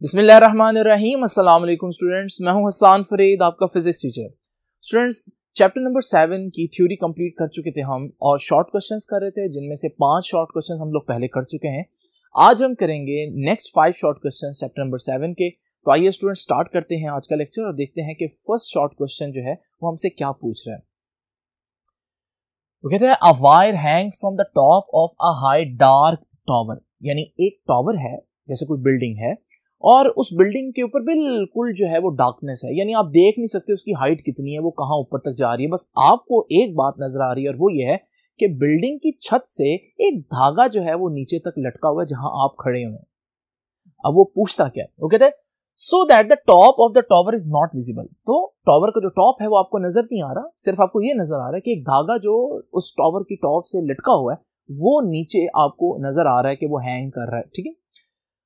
बिस्मिल्लाहिर्रहमानिर्रहीम। अस्सलाम वालेकुम स्टूडेंट्स, मैं हूं हसन फरीद, आपका physics teacher. Students, chapter number 7 की थ्योरी कंप्लीट कर चुके थे हम और शॉर्ट क्वेश्चंस कर रहे थे, जिनमें से 5 शॉर्ट क्वेश्चंस हम लोग पहले कर चुके हैं। आज हम करेंगे next 5 short questions chapter number 7 के। तो आइए स्टूडेंट्स स्टार्ट करते हैं आज का लेक्चर और देखते हैं कि फर्स्ट शॉर्ट क्वेश्चन जो है वो हमसे क्या पूछ रहा है। वो कहते हैं a wire Hanks from the top of a high dark tower, यानी एक टावर है, जैसे कोई बिल्डिंग है और उस बिल्डिंग के ऊपर बिल्कुल जो है वो डार्कनेस है, यानी आप देख नहीं सकते उसकी हाइट कितनी है, वो कहाँ ऊपर तक जा रही है। बस आपको एक बात नजर आ रही है और वो ये है कि बिल्डिंग की छत से एक धागा जो है वो नीचे तक लटका हुआ है जहां आप खड़े हुए हैं। अब वो पूछता क्या है, वो कहते हैं so that the top of the tower is not visible. तो टावर का जो टॉप है वो आपको नजर नहीं आ रहा, सिर्फ आपको ये नजर आ रहा है कि एक धागा जो उस टावर की टॉप से लटका हुआ है वो नीचे आपको नजर आ रहा है कि वो हैंग कर रहा है। ठीक है,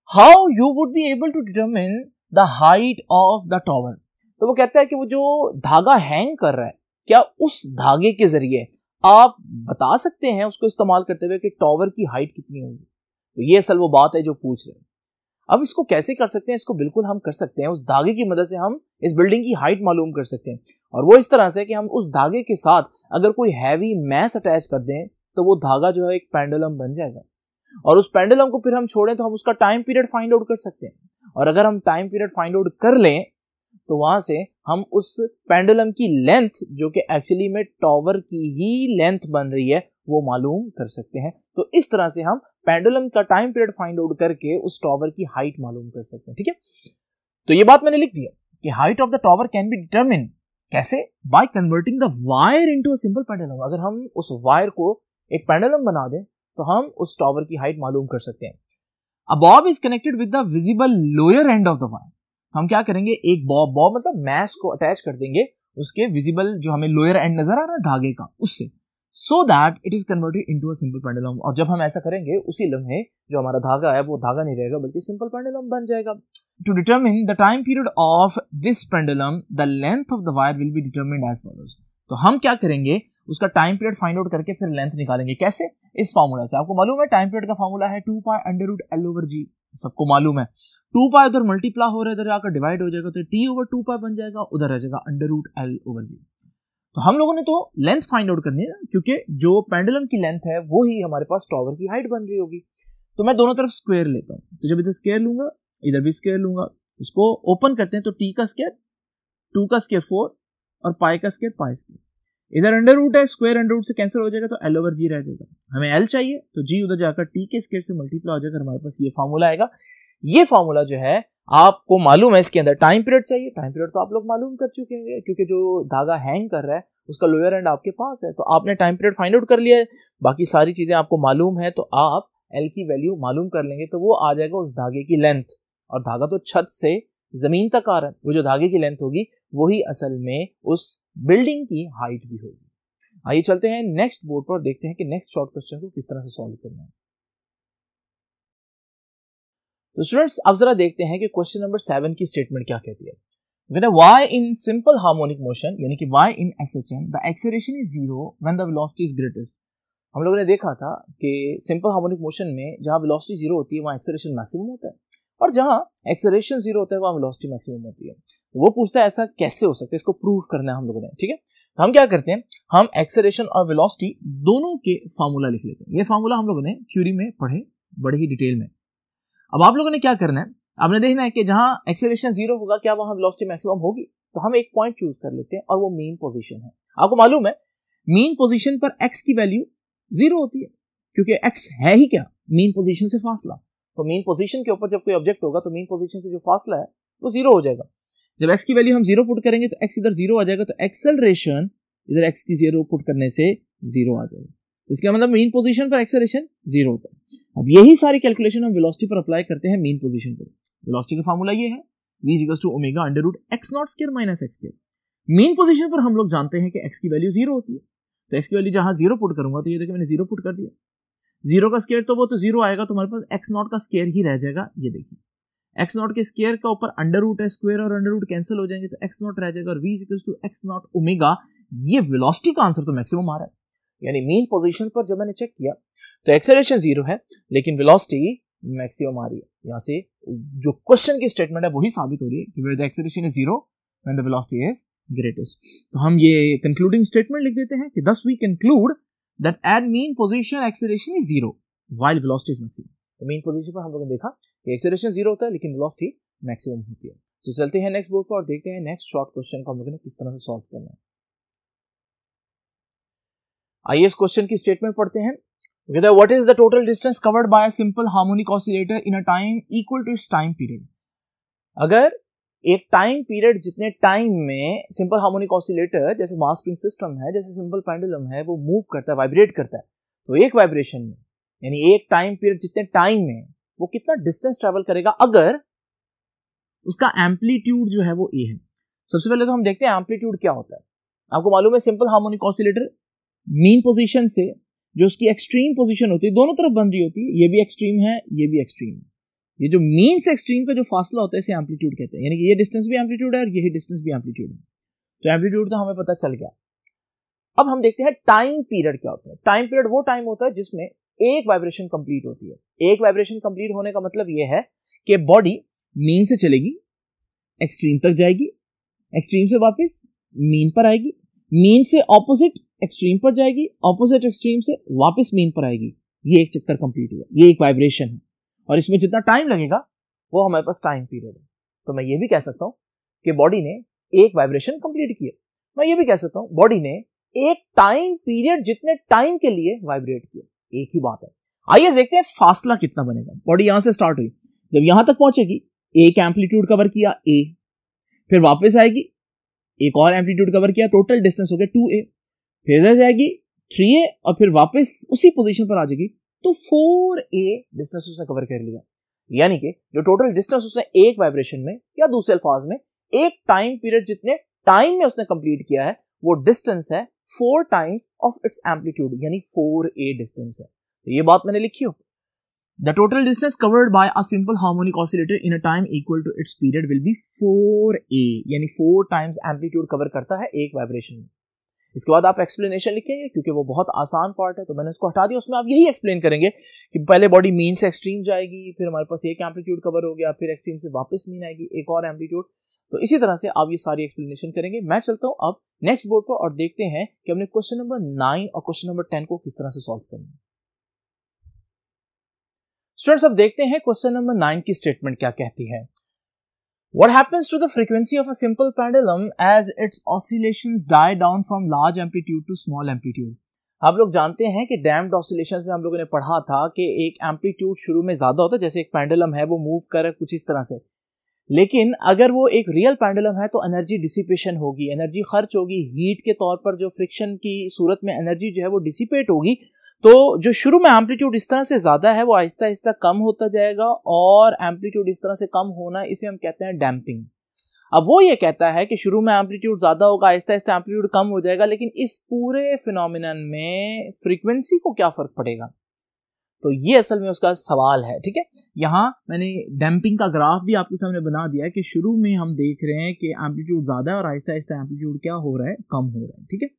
how you would be able to determine the height of the tower. तो वो कहता है कि वो जो धागा हैंग कर रहा है, क्या उस धागे के जरिए आप बता सकते हैं उसको इस्तेमाल करते हुए कि टावर की हाइट कितनी होगी। तो ये असल वो बात है जो पूछ रहे हैं। अब इसको कैसे कर सकते हैं, इसको बिल्कुल हम कर सकते हैं। उस धागे की मदद से हम इस बिल्डिंग की हाइट मालूम कर सकते हैं, और वो इस तरह से कि हम उस धागे के साथ अगर कोई हैवी मैस अटैच कर दें तो वो धागा जो है एक पेंडुलम बन जाएगा, और उस पेंडुलम को फिर हम छोड़ें तो हम उसका टाइम पीरियड फाइंड आउट कर सकते हैं। और अगर हम टाइम पीरियड फाइंड आउट कर लें तो वहां से हम उस पेंडुलम की लेंथ, जो कि एक्चुअली में टावर की ही लेंथ बन रही है, वो मालूम कर सकते हैं। तो इस तरह से हम पेंडुलम का टाइम पीरियड फाइंड आउट करके उस टावर की हाइट मालूम कर सकते हैं। ठीक है, तो ये बात मैंने लिख दिया कि height of the tower can be determine कैसे, by converting the wire into a simple pendulum. अगर हम उस वायर को एक पेंडुलम बना दें तो हम उस टावर की हाइट मालूम कर सकते हैं। A bob is connected with the visible lower end of the wire. हम क्या करेंगे, एक बॉब मतलब मैस को अटैच कर देंगे उसके विजिबल जो हमें लोअर एंड नजर आ रहा है धागे का, उससे, so that it is converted into a simple pendulum. और जब हम ऐसा करेंगे उसी लम्हे जो हमारा धागा है वो धागा नहीं रहेगा बल्कि सिंपल पेंडुलम बन जाएगा। To determine the time period of this pendulum the length of the wire will be determined as follows. तो हम क्या करेंगे, उसका टाइम पीरियड फाइंड आउट करके फिर लेंथ निकालेंगे। कैसे, इस फार्मूला से। आपको मालूम है टाइम पीरियड का फार्मूला है 2 pi under root L over g, सबको मालूम है। 2 पाई उधर मल्टीप्लाई हो रहा है, इधर आकर डिवाइड हो जाएगा तो टी ओवर 2 पाई बन जाएगा, उधर रह जाएगा अंडर रूट एल ओवर जी। तो हम लोगों ने तो लेंथ फाइंड आउट करनी है ना, क्योंकि जो पेंडुलम की लेंथ है वो ही हमारे पास टावर की हाइट बन रही होगी। तो मैं दोनों तरफ स्क्वायर लेता हूं, तो जब इधर स्क्वायर लूंगा इधर भी स्क्वायर लूंगा, इसको ओपन करते हैं तो टी का स्क्वायर 2 का स्क्वायर 4 और पाई का स्क्वायर पाई स्क्वायर। इधर अंडर रूट है, स्क्वायर अंडर रूट से कैंसिल हो जाएगा तो एल ओवर जी रह जाएगा। हमें एल चाहिए तो जी उधर जाकर टी के स्क्वायर से मल्टीप्लाई हो जाकर हमारे पास ये फार्मूला आएगा। ये फार्मूला जो है आपको मालूम है, इसके अंदर टाइम पीरियड चाहिए। टाइम पीरियड तो आप लोग मालूम कर चुके हैं, क्योंकि जो धागा हैंग कर रहा है उसका लोअर एंड आपके पास है, तो आपने टाइम पीरियड फाइंड आउट कर लिया है। बाकी सारी चीजें आपको मालूम है, तो आप एल की वैल्यू मालूम कर लेंगे तो वो आ जाएगा उस धागे की लेंथ। और धागा तो छत से जमीन तक आ रहा है, वो जो धागे की लेंथ होगी वही असल में उस बिल्डिंग की हाइट भी होगी। आइए चलते हैं नेक्स्ट बोर्ड पर, देखते हैं कि नेक्स्ट शॉर्ट क्वेश्चन को किस तरह से सॉल्व करना है। तो स्टूडेंट्स अब जरा देखते हैं कि क्वेश्चन नंबर 7 की स्टेटमेंट क्या कहती है। y in simple harmonic motion, यानी कि y in SHM the acceleration is 0 when the velocity is greatest। हम लोगों ने देखा था कि सिंपल हार्मोनिक मोशन में जहां वेलोसिटी 0 होती है वहां एक्सेलरेशन मैक्सिमम होता है, और जहां एक्सेलरेशन 0 होता है वहां वेलोसिटी मैक्सिमम होती है। वो पूछता है ऐसा कैसे हो सकता है, इसको प्रूव करना है हम लोगों ने। ठीक है, तो हम क्या करते हैं, हम एक्सेलरेशन और वेलोसिटी दोनों के फार्मूला लिख लेते हैं। ये फार्मूला हम लोगों ने थ्योरी में पढ़े बड़े ही डिटेल में। अब आप लोगों ने क्या करना है, आपने देखना है कि जहां एक्सेलरेशन 0 होगा क्या वहां वेलोसिटी मैक्सिमम होगी। तो हम एक पॉइंट चूज कर लेते हैं और वो मीन पोजीशन है। आपको मालूम है मीन पोजीशन पर x की वैल्यू 0 होती है, क्योंकि x है ही क्या, मीन पोजीशन से फासला। तो मीन पोजीशन के ऊपर जब कोई ऑब्जेक्ट होगा तो मीन पोजीशन से जो फासला है वो 0 हो जाएगा। जब x की वैल्यू हम 0 पुट करेंगे तो x इधर 0 आ जाएगा, तो एक्सेलरेशन इधर x की 0 पुट करने से 0 आ जाएगा। इसका मतलब मीन पोजीशन पर एक्सेलरेशन 0 होता है। अब यही सारी कैलकुलेशन हम वेलोसिटी पर अप्लाई करते हैं मीन पोजीशन पर। वेलोसिटी का फार्मूला ये है v = omega under root x not square minus x square. Mean position पर हम लोग जानते हैं कि x की वैल्यू 0 होती है, तो x की वैल्यू जहां 0 पुट करूंगा तो ये देखिए मैंने 0 पुट कर दिया, 0 का स्क्वायर तो वो तो 0 आएगा, तो हमारे पास x नॉट का स्क्वायर ही रह जाएगा। ये देखिए x नॉट के स्क्वायर का ऊपर अंडर रूट है, स्क्वायर और अंडर रूट कैंसिल हो जाएंगे तो x नॉट रह जाएगा, और v = x नॉट ओमेगा। ये वेलोसिटी का आंसर तो मैक्सिमम आ रहा है, यानी मीन पोजीशन पर जब मैंने चेक किया तो एक्सेलरेशन 0 है लेकिन वेलोसिटी मैक्सिमम आ रही है। यहाँ से जो क्वेश्चन की स्टेटमेंट है वही साबित हो रही है कि where the acceleration is 0 when the velocity is greatest। तो हम ये कंक्लूडिंग स्टेटमेंट लिख देते हैं कि thus we conclude that at mean position acceleration is 0 while velocity is maximum। तो मीन पोजीशन पर हम लोगों ने देखा कि एक्सेलरेशन 0 होता है लेकिन वेलोसिटी मैक्सिमम होती है। तो चलते हैं नेक्स्ट बोर्ड पर और देखते हैं नेक्स्ट शॉर्ट क्वेश्चन को हम लोगों ने किस तरह से सॉल्व करना है। आइए इस क्वेश्चन की स्टेटमेंट पढ़ते हैं। What is the total distance covered by a simple harmonic oscillator in a time equal to its time period? अगर एक टाइम पीरियड जितने टाइम में सिंपल हार्मोनिक ऑसिलेटर जैसे मास स्प्रिंग सिस्टम है, जैसे सिंपल पेंडुलम है, वो मूव करता है, वाइब्रेट करता है, तो एक वाइब्रेशन में यानी एक टाइम पीरियड जितने टाइम में वो कितना डिस्टेंस ट्रैवल करेगा अगर उसका एम्पलीट्यूड जो है वो ए है। सबसे पहले तो हम देखते हैं एम्पलीट्यूड क्या होता है। आपको मालूम है simple harmonic oscillator mean position से जो उसकी एक्सट्रीम पोजीशन होती है दोनों तरफ बन रही होती है, ये भी एक्सट्रीम है, ये भी एक्सट्रीम है। ये जो मीन से एक्सट्रीम का जो फासला होता है इसे एम्पलीट्यूड कहते हैं, यानी कि ये डिस्टेंस भी एम्पलीट्यूड है और यही डिस्टेंस भी एम्पलीट्यूड है। तो एम्पलीट्यूड तो हमें पता चल गया। अब हम देखते हैं टाइम पीरियड क्या होता है। टाइम पीरियड वो टाइम होता है जिसमें एक वाइब्रेशन कंप्लीट होती है। एक वाइब्रेशन कंप्लीट होने का मतलब ये है कि बॉडी मीन से चलेगी, एक्सट्रीम तक जाएगी, एक्सट्रीम से वापस मीन पर आएगी, मीन से ऑपोजिट एक्सट्रीम पर जाएगी, ऑपोजिट एक्सट्रीम से वापस मीन पर आएगी। ये एक चक्कर कंप्लीट हुआ, ये एक वाइब्रेशन है और इसमें जितना टाइम लगेगा वो हमारे पास टाइम पीरियड है। तो मैं ये भी कह सकता हूं कि बॉडी ने एक वाइब्रेशन कंप्लीट किया। मैं ये भी कह सकता हूं बॉडी ने एक टाइम पीरियड जितने टाइम के लिए वाइब्रेट किया। एक ही बात है। आइए देखते हैं फासला कितना बनेगा। बॉडी यहां से स्टार्ट हुई, जब यहां तक पहुंचेगी एक एम्पलीट्यूड कवर किया ए, फिर वापस आएगी एक और एम्पलीट्यूड कवर किया, टोटल डिस्टेंस हो गया 2a, फिर इधर जाएगी 3a और फिर वापस उसी पोजीशन पर आ जाएगी तो 4a डिस्टेंस उसने कवर कर लिया। यानी कि जो टोटल डिस्टेंस उसने एक वाइब्रेशन में या दूसरे अल्फाज में एक टाइम पीरियड जितने टाइम में उसने कंप्लीट किया है वो डिस्टेंस है 4 टाइम्स ऑफ इट्स एम्पलीट्यूड, यानी 4a डिस्टेंस है। तो ये बात मैंने लिखी हो। The total distance covered by a simple harmonic oscillator in a time equal to its period will be 4a, यानी 4 टाइम्स एम्पलीट्यूड कवर करता है एक वाइब्रेशन में। इसके बाद आप एक्सप्लेनेशन लिखेंगे क्योंकि वो बहुत आसान पार्ट है, तो मैंने उसको हटा दिया। उसमें आप यही एक्सप्लेन करेंगे कि पहले बॉडी मीन से एक्सट्रीम जाएगी, फिर हमारे पास एक एम्पलीट्यूड कवर हो गया, फिर एक्सट्रीम से वापस मीन आएगी, एक और एम्पलीट्यूड। तो इसी तरह से आप ये सारी एक्सप्लेनेशन करेंगे। मैं चलता हूं अब नेक्स्ट बोर्ड पर और देखते हैं कि हमने क्वेश्चन नंबर 9 और क्वेश्चन नंबर 10 को किस तरह से सॉल्व करना है। स्टूडेंट्स, अब देखते हैं क्वेश्चन नंबर 9 की स्टेटमेंट क्या कहती है। What happens to the frequency of a simple pendulum as its oscillations die down from large amplitude to small amplitude? आप लोग जानते हैं कि डैम्प्ड ऑसिलेशंस में हम लोगों ने पढ़ा था कि एक एम्पलीट्यूड शुरू में ज्यादा होता है, जैसे एक पेंडुलम है वो मूव कर कुछ इस तरह से, लेकिन अगर वो एक रियल पेंडुलम है तो एनर्जी डिसिपेशन होगी, एनर्जी खर्च होगी, हीट के तौर पर जो फ्रिक्शन की सूरत में एनर्जी जो है वो डिसिपेट होगी। तो जो शुरू में एम्पलीट्यूड इस तरह से ज्यादा है वो आहिस्ता आहिस्ता कम होता जाएगा और एम्पलीट्यूड इस तरह से कम होना इसे हम कहते हैं डैम्पिंग। अब वो ये कहता है कि शुरू में एम्पलीट्यूड ज्यादा होगा, आहिस्ता आहिस्ता एम्पलीट्यूड कम हो जाएगा, लेकिन इस पूरे फिनोमिनन में फ्रीक्वेंसी को क्या फर्क पड़ेगा? तो ये असल में उसका सवाल है। ठीक है, यहाँ मैंने डैम्पिंग का ग्राफ भी आपके सामने बना दिया है कि शुरू में हम देख रहे हैं कि एम्पलीट्यूड ज्यादा है और आहिस्ता आहिस्ता एम्पलीट्यूड क्या हो रहा है, कम हो रहा है। ठीक है,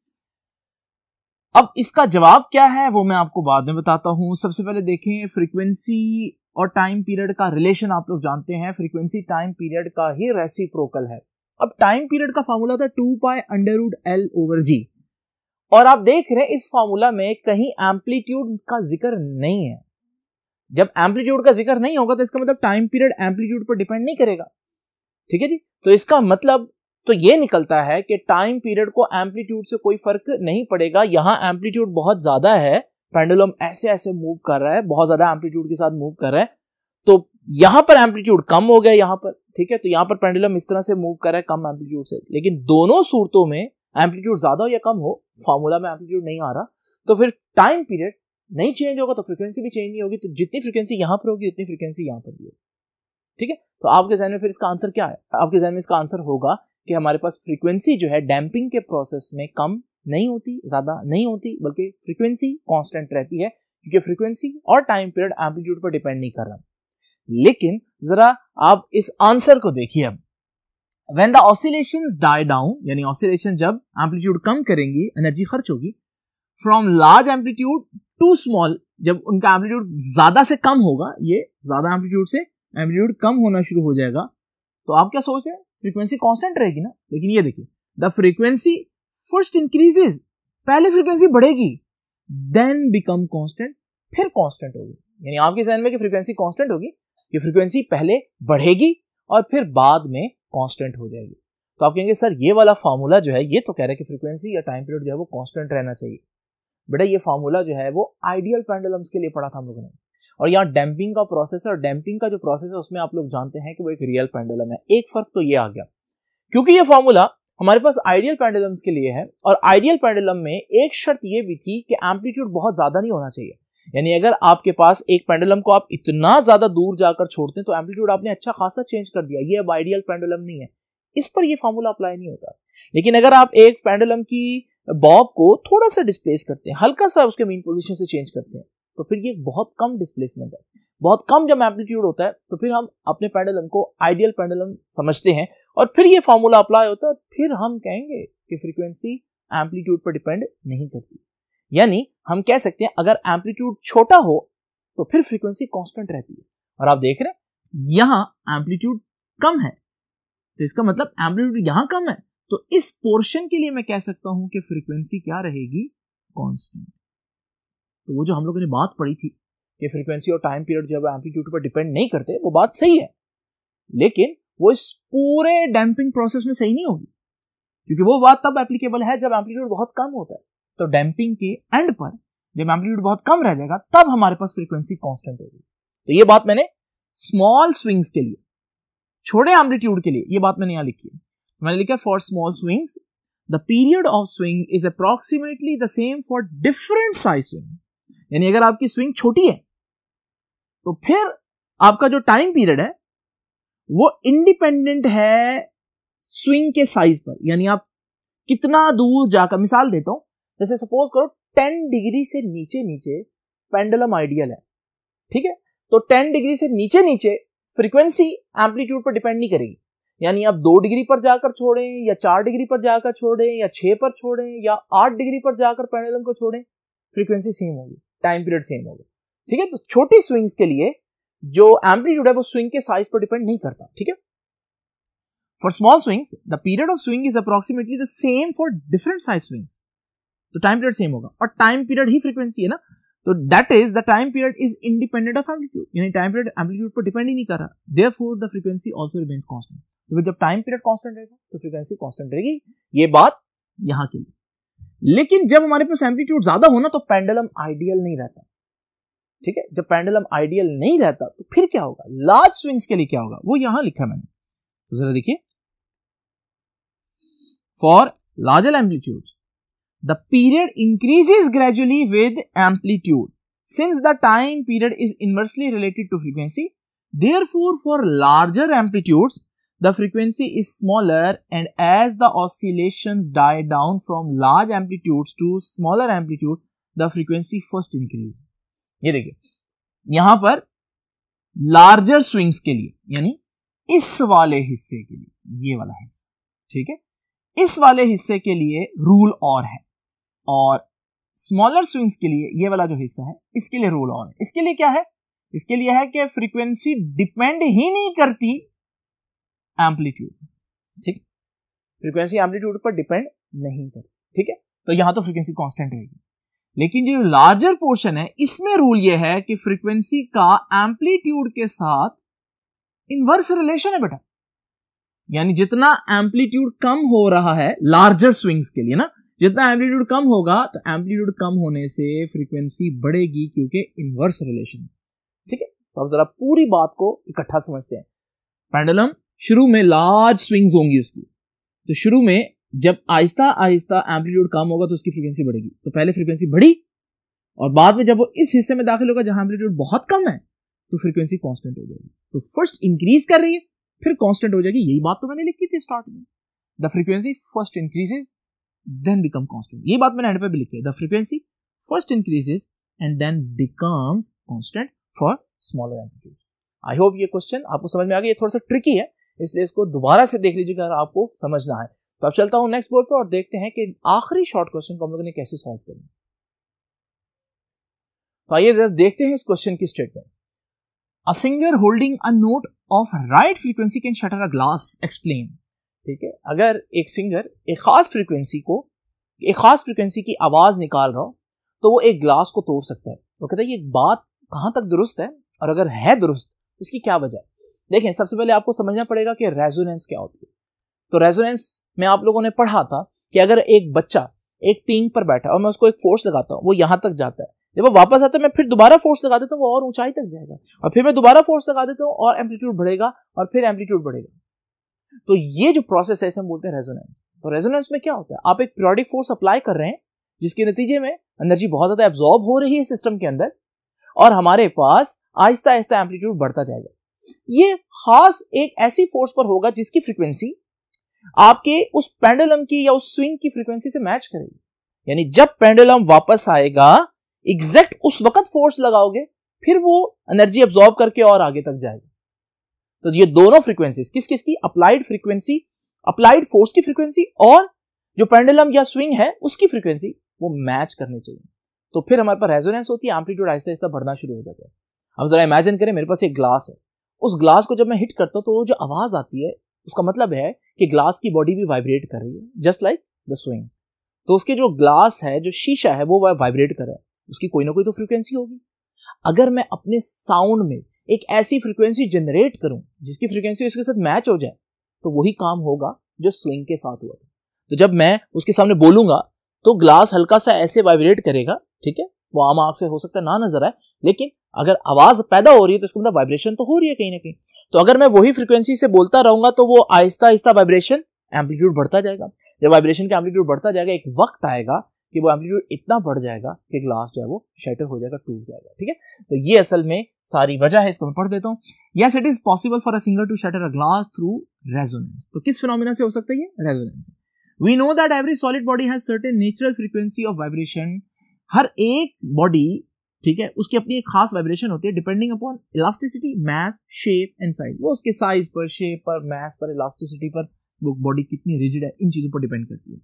अब इसका जवाब क्या है वो मैं आपको बाद में बताता हूं। सबसे पहले देखें फ्रीक्वेंसी और टाइम पीरियड का रिलेशन। आप लोग जानते हैं फ्रीक्वेंसी टाइम पीरियड का ही रेसिप्रोकल है। अब टाइम पीरियड का फार्मूला था 2π√L/g और आप देख रहे हैं इस फार्मूला में कहीं एम्पलीट्यूड का जिक्र नहीं है। जब एम्पलीट्यूड का जिक्र नहीं होगा तो इसका मतलब टाइम पीरियड एम्पलीट्यूड पर डिपेंड नहीं करेगा। ठीक है जी, तो इसका मतलब तो ये निकलता है कि टाइम पीरियड को एम्पलीट्यूड से कोई फर्क नहीं पड़ेगा। यहां एम्पलीट्यूड बहुत ज्यादा है, पेंडुलम ऐसे ऐसे मूव कर रहा है, बहुत ज्यादा एम्पलीट्यूड के साथ मूव कर रहा है, तो यहां पर एम्पलीट्यूड कम हो गया यहां पर। ठीक है, तो यहां पर पेंडुलम इस तरह से मूव कर रहा है कम एम्पलीट्यूड से, लेकिन दोनों सूरतों में एम्पलीट्यूड ज्यादा हो या कम हो, फार्मूला में एम्पलीट्यूड नहीं आ रहा, तो फिर टाइम पीरियड नहीं चेंज होगा तो फ्रीक्वेंसी भी चेंज नहीं होगी। तो जितनी फ्रीक्वेंसी यहां पर होगी उतनी फ्रीक्वेंसी यहां पर भी होगी। ठीक है, तो आपके ज़हन में फिर इसका आंसर क्या है? आपके ज़हन में इसका आंसर होगा कि हमारे पास फ्रीक्वेंसी जो है डैम्पिंग के प्रोसेस में कम नहीं होती, ज्यादा नहीं होती, बल्कि फ्रीक्वेंसी कांस्टेंट रहती है, क्योंकि फ्रीक्वेंसी और टाइम पीरियड एम्पलीट्यूड पर डिपेंड नहीं कर रहा। लेकिन जरा आप इस आंसर को देखिए। अब when the oscillations die down, यानी ऑसिलेशन जब एम्पलीट्यूड कम करेंगी एनर्जी खर्च होगी, from large amplitude to small जब उनका एम्पलीट्यूड ज्यादा से कम होगा, ये ज्यादा एम्पलीट्यूड से एम्पलीट्यूड कम होना शुरू हो जाएगा, तो आप क्या सोच रहे हैं, फ्रीक्वेंसी कांस्टेंट रहेगी ना। लेकिन ये देखिए, द फ्रीक्वेंसी फर्स्ट इंक्रीजेस, पहले फ्रीक्वेंसी बढ़ेगी, देन बिकम कांस्टेंट, फिर कांस्टेंट होगी। यानी आपके जहन में कि फ्रीक्वेंसी कांस्टेंट होगी, कि फ्रीक्वेंसी पहले बढ़ेगी और फिर बाद में कांस्टेंट हो जाएगी। तो आप कहेंगे सर ये वाला फार्मूला जो है ये तो कह रहा है कि फ्रीक्वेंसी या टाइम पीरियड जो है वो कांस्टेंट रहना चाहिए। बेटा ये फार्मूला जो है वो आइडियल पेंडुलम्स के लिए पढ़ा था हम लोगों ने, और यहाँ डैम्पिंग का प्रोसेस है, और डैम्पिंग का जो प्रोसेस है उसमें आप लोग जानते हैं कि वो एक रियल पेंडुलम है। एक फर्क तो ये आ गया, क्योंकि ये फार्मूला हमारे पास आइडियल पेंडुलम्स के लिए है, और आइडियल पेंडुलम में एक शर्त ये भी थी कि एम्पलीट्यूड बहुत ज्यादा नहीं होना चाहिए। यानी अगर आपके पास एक पेंडुलम को आप इतना ज्यादा दूर जाकर छोड़ते हैं तो एम्पलीट्यूड आपने अच्छा खासा चेंज कर दिया, ये अब आइडियल पेंडुलम नहीं है, इस पर ये फार्मूला अप्लाई नहीं होता। लेकिन अगर आप एक पेंडुलम की बॉब को थोड़ा सा डिस्प्लेस करते हैं, हल्का सा उसके मेन पोजीशन से चेंज करते हैं, तो फिर ये बहुत कम डिस्प्लेसमेंट है, बहुत कम जब एम्पलीट्यूड होता है, तो फिर हम अपने पेंडुलम को आइडियल पेंडुलम समझते हैं, और फिर ये फार्मूला अप्लाई होता है, फिर हम कहेंगे कि फ्रीक्वेंसी एम्पलीट्यूड पर डिपेंड नहीं करती। यानी हम कह सकते हैं अगर एम्पलीट्यूड छोटा हो तो फिर फ्रीक्वेंसी कांस्टेंट रहती है। और आप देख रहे हैं यहां एम्पलीट्यूड कम है, तो इसका मतलब एम्पलीट्यूड यहां कम है, तो इस पोर्शन के लिए मैं कह सकता हूं कि फ्रीक्वेंसी क्या रहेगी, कांस्टेंट। तो वो जो हम लोगों ने बात पढ़ी थी कि फ्रीक्वेंसी और टाइम पीरियड जब एम्पलीट्यूड पर डिपेंड नहीं करते, वो बात सही है, लेकिन वो इस पूरे डैम्पिंग प्रोसेस में सही नहीं होगी, क्योंकि वो बात तब एप्लीकेबल है जब एम्पलीट्यूड बहुत कम होता है। तो डैम्पिंग के एंड पर जब एम्पलीट्यूड बहुत कम रह जाएगा तब हमारे पास फ्रीक्वेंसी कांस्टेंट होगी। तो ये बात मैंने स्मॉल स्विंग्स के लिए, छोटे एम्पलीट्यूड के लिए, ये बात मैंने यहां लिखी है। मैंने लिखा for small swings the period of swing is approximately the same for different size swing. यानी अगर आपकी स्विंग छोटी है तो फिर आपका जो टाइम पीरियड है वो इंडिपेंडेंट है स्विंग के साइज पर। यानी आप कितना दूर जाकर, मिसाल देता हूं, जैसे सपोज करो 10 डिग्री से नीचे नीचे पेंडुलम आइडियल है, ठीक है, तो 10 डिग्री से नीचे नीचे फ्रीक्वेंसी एम्पलीट्यूड पर डिपेंड नहीं करेगी। यानी आप 2 डिग्री पर जाकर छोड़ें या 4 डिग्री पर जाकर छोड़ें या 6 पर छोड़ें या 8 डिग्री पर जाकर पेंडुलम को छोड़ें, फ्रीक्वेंसी सेम होगी, टाइम पीरियड सेम होगा, ठीक है। तो छोटी स्विंग्स के लिए जो एम्पलीट्यूड है वो स्विंग के साइज पर डिपेंड नहीं करता, ठीक है। For small swings, the period of swing is approximately the same for different size swings. तो टाइम पीरियड सेम होगा, और टाइम पीरियड ही फ्रीक्वेंसी है ना, तो that is the time period is independent of amplitude. यानी टाइम पीरियड एम्पलीट्यूड पर depend ही नहीं कर रहा, therefore the frequency also remains constant. तो फिर जब टाइम पीरियड कांस्टेंट रहेगा तो फ्रीक्वेंसी कांस्टेंट रहेगी, ये बात यहां के लिए। लेकिन जब हमारे पास एम्पलीट्यूड ज्यादा होना तो पेंडुलम आइडियल नहीं रहता, ठीक है। जब पेंडुलम आइडियल नहीं रहता तो फिर क्या होगा, लार्ज स्विंग्स के लिए क्या होगा, वो यहां लिखा मैंने, तो जरा देखिए। For larger amplitudes, the period increases gradually with amplitude. Since the time period is inversely related to frequency, therefore for larger amplitudes, the frequency is smaller, and as the oscillations die down from large amplitudes to smaller amplitude, the frequency first increase. ये देखिए, यहां पर larger swings के लिए, यानी इस वाले हिस्से के लिए, ये वाला हिस्सा, ठीक है, इस वाले हिस्से के लिए रूल और है, और स्मॉलर स्विंग्स के लिए ये वाला जो हिस्सा है इसके लिए रूल और है। इसके लिए क्या है, इसके लिए है कि फ्रीक्वेंसी डिपेंड ही नहीं करती एम्पलीट्यूड, ठीक, फ्रीक्वेंसी एम्पलीट्यूड पर डिपेंड नहीं करती, ठीक है। तो यहां तो फ्रीक्वेंसी कांस्टेंट रहेगी, लेकिन जो लार्जर पोर्शन है इसमें रूल ये है कि फ्रीक्वेंसी का एम्पलीट्यूड के साथ इनवर्स रिलेशन है बेटा। यानी जितना एम्पलीट्यूड कम हो रहा है लार्जर स्विंग्स के लिए ना, जितना एम्पलीट्यूड कम होगा तो एम्पलीट्यूड कम होने से फ्रीक्वेंसी बढ़ेगी, क्योंकि इनवर्स रिलेशन है, ठीक है। तो अब जरा पूरी बात को इकट्ठा समझते हैं। पेंडुलम शुरू में लार्ज स्विंग्स होंगी उसकी, तो शुरू में जब आहिस्ता आहिस्ता एम्पलीट्यूड कम होगा तो उसकी फ्रीक्वेंसी बढ़ेगी, तो पहले फ्रीक्वेंसी बढ़ी, और बाद में जब वो इस हिस्से में दाखिल होगा जहां एम्पलीट्यूड बहुत कम है तो फ्रीक्वेंसी कांस्टेंट हो जाएगी। तो फर्स्ट इंक्रीज कर रही है फिर कांस्टेंट हो जाएगी, यही बात तो मैंने लिखी थी स्टार्ट में। The frequency first increases then become constant, ये बात मैंने एंड पे भी लिखी है। The frequency first increases and then becomes constant for smaller amplitude. I hope ये क्वेश्चन आपको समझ में आ गया। ये थोड़ा सा ट्रिकी है, इसलिए इसको दोबारा से देख लीजिएगा अगर आपको समझना है। तो अब चलता हूं नेक्स्ट बोर्ड पर और देखते हैं कि आखिरी शॉर्ट क्वेश्चन को हम लोगों ने कैसे सॉल्व करना। तो आइए देखते हैं इस क्वेश्चन की statement. A singer holding a note of right frequency can shutter a glass, explain. ठीक है, अगर एक सिंगर एक खास फ्रीक्वेंसी की आवाज निकाल रहा हो तो वो एक ग्लास को तोड़ सकता है। वो कहता है ये बात कहां तक दुरुस्त है, और अगर है दुरुस्त तो इसकी क्या वजह है। देखें, सबसे पहले आपको समझना पड़ेगा कि रेजोनेंस क्या होती है। तो रेजोनेंस में आप लोगों ने पढ़ा था कि अगर एक बच्चा एक पींग पर बैठा है और मैं उसको एक फोर्स लगाता हूं, वो यहां तक जाता है, जब वो वापस आता है मैं फिर दोबारा फोर्स लगा देता हूं, वो और ऊंचाई तक जाएगा, और फिर मैं दोबारा फोर्स लगा देता हूं और एम्पलीट्यूड बढ़ेगा और फिर एम्पलीट्यूड बढ़ेगा। तो ये जो प्रोसेस है इसे हम बोलते हैं रेजोनेंस। तो रेजोनेंस में क्या होता है, आप एक पीरियोडिक फोर्स अप्लाई कर रहे हैं जिसके नतीजे में एनर्जी बहुत ज्यादा एब्जॉर्ब हो रही है सिस्टम के अंदर, और हमारे पास आहिस्ता आहिस्ता एम्पलीट्यूड बढ़ता जाएगा। ये खास एक ऐसी फोर्स पर होगा जिसकी फ्रीक्वेंसी आपके उस पेंडुलम की या उस स्विंग की फ्रीक्वेंसी से मैच करेगी। यानी जब पेंडुलम वापस आएगा एग्जैक्ट उस वक्त फोर्स लगाओगे, फिर वो एनर्जी एब्जॉर्ब करके और आगे तक जाएगा। तो ये दोनों फ्रीक्वेंसीज किस किस की, अप्लाइड फ्रीक्वेंसी, अप्लाइड फोर्स की फ्रीक्वेंसी और जो पेंडुलम या स्विंग है उसकी फ्रीक्वेंसी, वो मैच करनी चाहिए। तो फिर हमारे पास रेजोनेंस होती है, एम्पलीट्यूड आहिस्ता आहिस्ता बढ़ना शुरू हो जाता है। अब जरा इमेजिन करें मेरे पास एक ग्लास है, उस ग्लास को जब मैं हिट करता हूं तो वो जो आवाज आती है उसका मतलब है कि ग्लास की बॉडी भी वाइब्रेट कर रही है, जस्ट लाइक द स्विंग। तो उसके जो ग्लास है, जो शीशा है, वो वाइब्रेट कर रहा है, उसकी कोई ना कोई तो फ्रीक्वेंसी होगी। अगर मैं अपने साउंड में एक ऐसी फ्रीक्वेंसी जनरेट करूं जिसकी फ्रीक्वेंसी उसके साथ मैच हो जाए, तो वही काम होगा जो स्विंग के साथ हुआ था। तो जब मैं उसके सामने बोलूंगा तो ग्लास हल्का सा ऐसे वाइब्रेट करेगा, ठीक है, वो आम आंख से हो सकता है ना नजर आए, लेकिन अगर आवाज पैदा हो रही है तो इसका मतलब वाइब्रेशन तो हो रही है कहीं ना कहीं। तो अगर मैं वही फ्रीक्वेंसी से बोलता रहूंगा तो वो आहिस्ता आहिस्ता वाइब्रेशन एम्पलीट्यूड बढ़ता जाएगा। जब वाइब्रेशन का एम्पलीट्यूड बढ़ता जाएगा, एक वक्त आएगा कि वो एम्पलीट्यूड इतना बढ़ जाएगा कि ग्लास जो है वो शैटर हो जाएगा, टूट जाएगा। ठीक है, तो ये असल में सारी वजह है। इसको मैं पढ़ देता हूँ। Yes, it is possible for a singer to shatter a glass through resonance. तो किस फिनोमेना से हो सकता है ये? Resonance. We know that every solid body has certain natural frequency of vibration. हर एक बॉडी, ठीक है, उसकी अपनी एक खास वाइब्रेशन होती है depending upon elasticity, mass, shape and size. वो उसके साइज पर, शेप पर, मास पर, इलास्टिसिटी पर, वो बॉडी कितनी रिजिड है, इन चीजों पर डिपेंड करती है।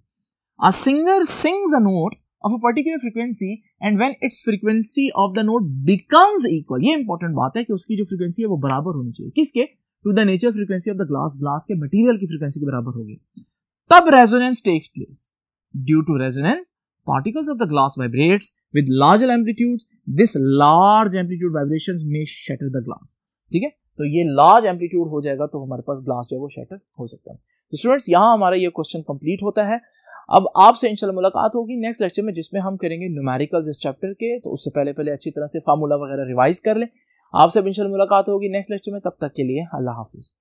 A singer sings a note of a particular frequency and when its frequency of the note becomes equal, ये इंपॉर्टेंट बात है कि उसकी जो फ्रीक्वेंसी है वो बराबर होनी चाहिए। किसके? To the nature frequency of the glass, glass के मटेरियल की फ्रीक्वेंसी के बराबर होगी, तब resonance takes place. Due to resonance particles of the glass vibrates with larger amplitudes. This large amplitude vibrations may shatter the glass. ठीक है, तो ये लार्ज एम्पलीट्यूड हो जाएगा तो हमारे पास ग्लास जो है वो शैटर हो सकता है। तो स्टूडेंट्स, यहाँ हमारा ये क्वेश्चन कंप्लीट होता है। अब आपसे इंशाल्लाह मुलाकात होगी नेक्स्ट लेक्चर में, जिसमें हम करेंगे न्यूमेरिकल्स इस चैप्टर के। तो उससे पहले अच्छी तरह से फार्मूला वगैरह रिवाइज कर लें। आपसे इंशाल्लाह मुलाकात होगी नेक्स्ट लेक्चर में। तब तक के लिए अल्लाह हाफिज।